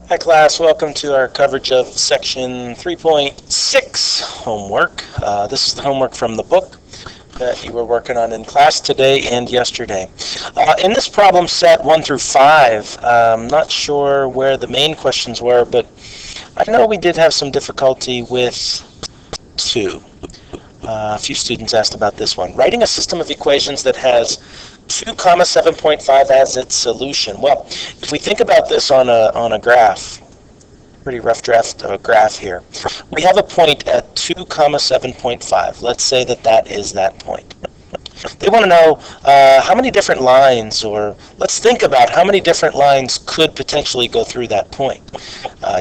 Hi class, welcome to our coverage of section 3.6 homework. This is the homework from the book that you were working on in class today and yesterday. In this problem set 1 through 5, I'm not sure where the main questions were, but I know we did have some difficulty with 2. A few students asked about this one. Writing a system of equations that has 2 comma 7.5 as its solution. Well, if we think about this on a graph, pretty rough draft of a graph here, we have a point at 2 comma 7.5. Let's say that is that point. They want to know how many different lines, or let's think about how many different lines could potentially go through that point.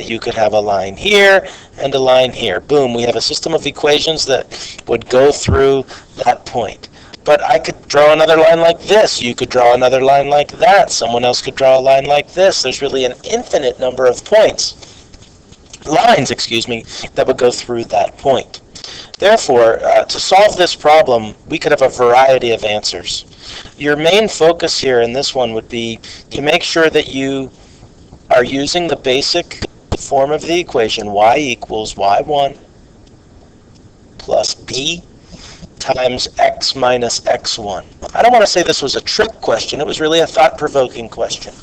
You could have a line here and a line here. Boom, we have a system of equations that would go through that point. But I could draw another line like this. You could draw another line like that. Someone else could draw a line like this. There's really an infinite number of lines, that would go through that point. Therefore, to solve this problem, we could have a variety of answers. Your main focus here in this one would be to make sure that you are using the basic form of the equation, y equals y1 plus b times x minus x1. I don't want to say this was a trick question. It was really a thought-provoking question.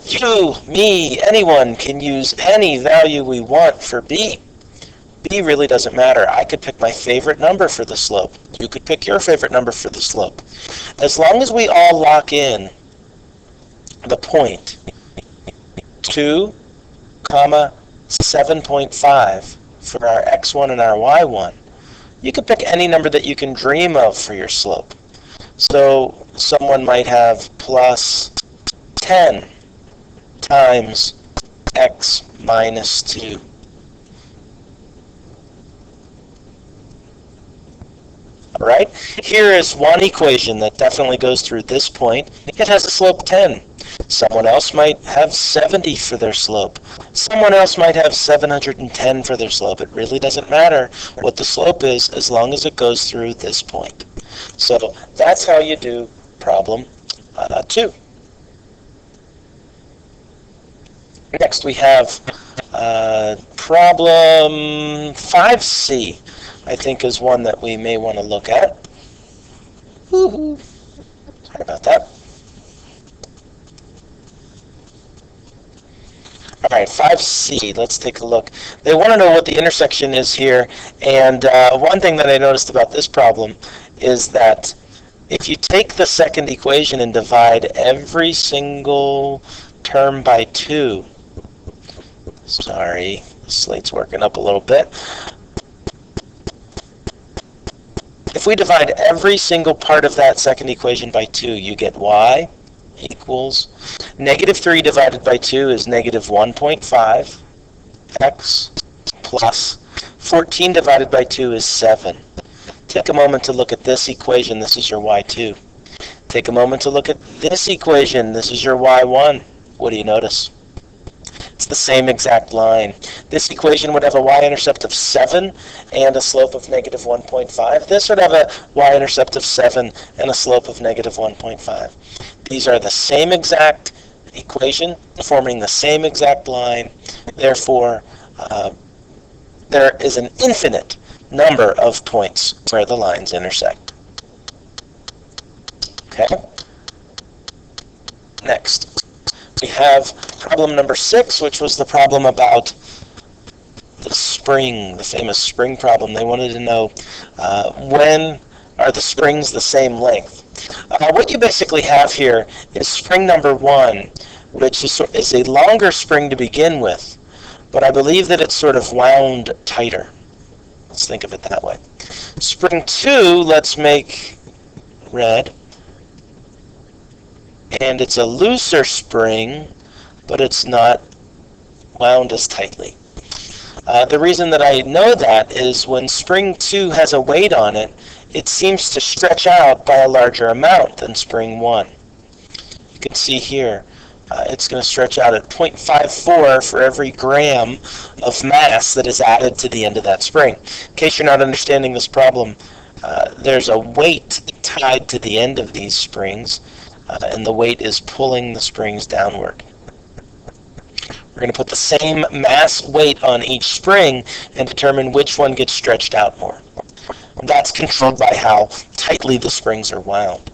You, me, anyone can use any value we want for b. B really doesn't matter. I could pick my favorite number for the slope. You could pick your favorite number for the slope. As long as we all lock in the point 2 comma 7.5 for our x1 and our y1, you could pick any number that you can dream of for your slope. So someone might have plus 10 times x minus 2. All right, here is one equation that definitely goes through this point. It has a slope 10. Someone else might have 70 for their slope. Someone else might have 710 for their slope. It really doesn't matter what the slope is as long as it goes through this point. So that's how you do problem 2. Next we have problem 5C, I think is one that we may want to look at. Woo-hoo. Sorry about that. All right, 5C, let's take a look. They want to know what the intersection is here, and one thing that I noticed about this problem is that if you take the second equation and divide every single term by 2, sorry, the slate's working up a little bit. If we divide every single part of that second equation by 2, you get y equals negative 3 divided by 2 is negative 1.5 x plus 14 divided by 2 is 7. Take a moment to look at this equation. This is your y2. Take a moment to look at this equation. This is your y1. What do you notice? It's the same exact line. This equation would have a y-intercept of 7 and a slope of negative 1.5. This would have a y-intercept of 7 and a slope of negative 1.5. These are the same exact equation, forming the same exact line. Therefore, there is an infinite number of points where the lines intersect. Okay? Next, we have problem number 6, which was the problem about the spring, the famous spring problem. They wanted to know when are the springs the same length. What you basically have here is spring number 1, which is a longer spring to begin with, but I believe that it's sort of wound tighter. Let's think of it that way. Spring 2, let's make red, and it's a looser spring, but it's not wound as tightly. The reason that I know that is when spring 2 has a weight on it, it seems to stretch out by a larger amount than spring 1. You can see here, it's going to stretch out at 0.54 for every gram of mass that is added to the end of that spring. In case you're not understanding this problem, there's a weight tied to the end of these springs, and the weight is pulling the springs downward. going to put the same mass weight on each spring and determine which one gets stretched out more. That's controlled by how tightly the springs are wound.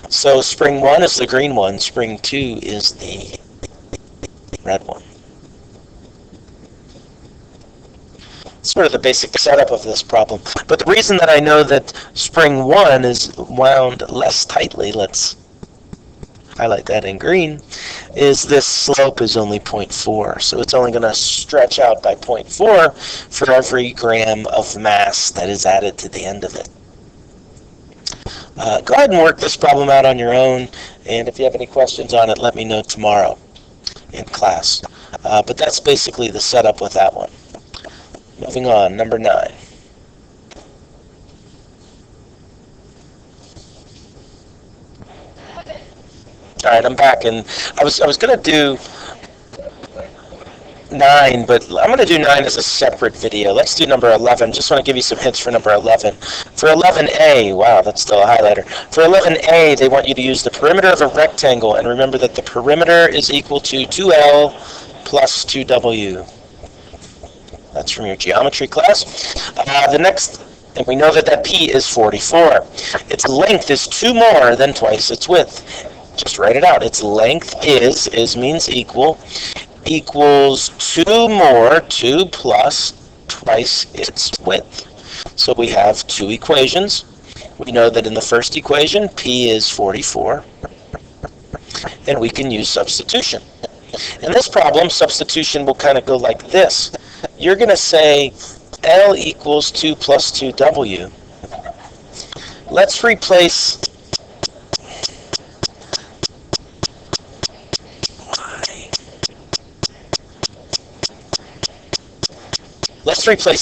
So spring 1 is the green one, spring 2 is the red one. Sort of the basic setup of this problem. But the reason that I know that spring 1 is wound less tightly, let's highlight that in green, is this slope is only 0.4. So it's only going to stretch out by 0.4 for every gram of mass that is added to the end of it. Go ahead and work this problem out on your own, and if you have any questions on it, let me know tomorrow in class. But that's basically the setup with that one. Moving on, number 9. All right, I'm back, and I was going to do 9, but I'm going to do 9 as a separate video. Let's do number 11. Just want to give you some hints for number 11. For 11A, wow, that's still a highlighter. For 11A, they want you to use the perimeter of a rectangle, and remember that the perimeter is equal to 2L plus 2W. That's from your geometry class. The next, and we know that that P is 44. Its length is 2 more than twice its width. Just write it out. Its length is means equal, equals 2 more, 2 plus twice its width. So we have 2 equations. We know that in the first equation, P is 44, and we can use substitution. In this problem, substitution will kind of go like this. You're going to say L equals 2 plus 2W. Let's replace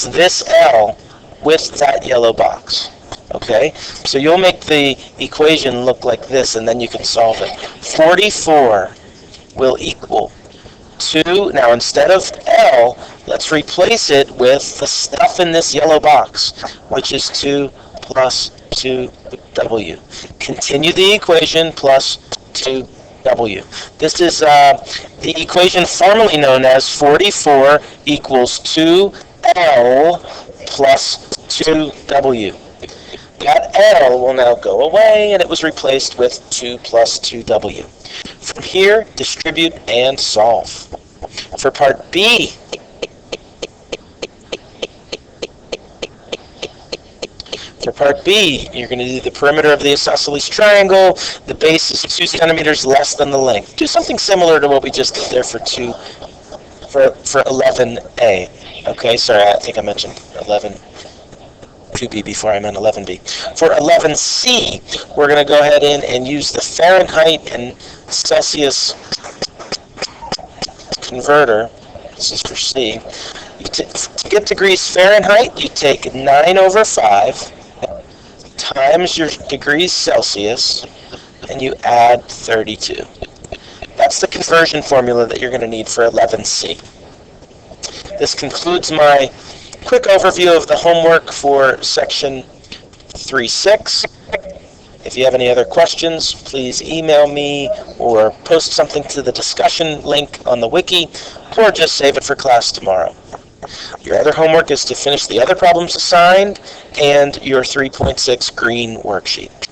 this L with that yellow box. Okay? So you'll make the equation look like this, and then you can solve it. 44 will equal 2. Now, instead of L, let's replace it with the stuff in this yellow box, which is 2 plus 2W. Continue the equation plus 2W. This is the equation formerly known as 44 equals 2L plus 2W. That L will now go away, and it was replaced with 2 plus 2W. From here, distribute and solve. For part B, you're going to do the perimeter of the isosceles triangle. The base is 2 centimeters less than the length. Do something similar to what we just did there for 11A. Okay, sorry, I think I mentioned 2B before I meant 11B. For 11C, we're going to go ahead and use the Fahrenheit and Celsius converter. This is for C. To get degrees Fahrenheit, you take 9 over 5 times your degrees Celsius, and you add 32. That's the conversion formula that you're going to need for 11C. This concludes my quick overview of the homework for section 3.6. If you have any other questions, please email me or post something to the discussion link on the wiki, or just save it for class tomorrow. Your other homework is to finish the other problems assigned and your 3.6 green worksheet.